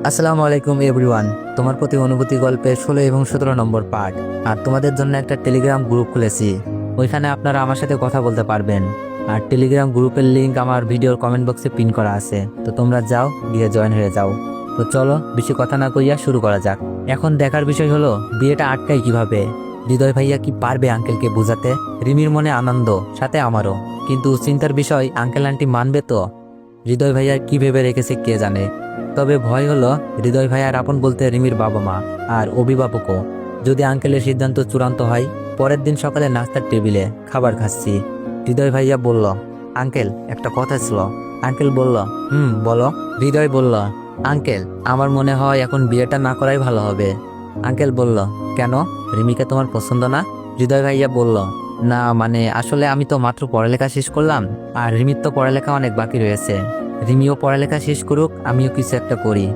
আসসালামু আলাইকুম এভরিওয়ান। তোমার প্রতি অনুভূতি গল্পের 16 এবং 17 নম্বর পার্ট। আর তোমাদের জন্য একটা টেলিগ্রাম গ্রুপ খুলেছি, ওইখানে আপনারা আমার সাথে কথা বলতে পারবেন। আর টেলিগ্রাম গ্রুপের লিংক আমার ভিডিওর কমেন্ট বক্সে পিন করা আছে, তো তোমরা যাও, গিয়ে জয়েন হয়ে যাও। তো চলো বেশি কথা না কইয়া শুরু করা যাক। এখন দেখার বিষয় হলো বিয়েটা আটকায় কিভাবে। হৃদয় ভাইয়া কি পারবে আঙ্কেলকে বোঝাতে? রিমির মনে আনন্দ, সাথে আমারও, কিন্তু চিন্তার বিষয় আঙ্কেল আন্টি মানবে তো? হৃদয় ভাইয়া কি ভেবে রেখেছে কে জানে। তবে ভয় হলো হৃদয় ভাইয়ার আপন বলতে রিমির বাবা মা আর অভিভাবকও। যদি আঙ্কেলের সিদ্ধান্ত চূড়ান্ত হয়, পরের দিন সকালে নাস্তার টেবিলে খাবার খাচ্ছি, হৃদয় ভাইয়া বলল, আঙ্কেল একটা কথা ছিল। আঙ্কেল বলল, বলো। হৃদয় বলল, আঙ্কেল আমার মনে হয় এখন বিয়েটা না করাই ভালো হবে। আঙ্কেল বলল, কেন? রিমিকে তোমার পছন্দ না? হৃদয় ভাইয়া বলল, না মানে আসলে আমি তো মাত্র পড়ালেখা শেষ করলাম, আর রিমির তো পড়ালেখা অনেক বাকি রয়েছে। রিমিও পড়ালেখা শেষ করুক, আমিও কিছু একটা করি,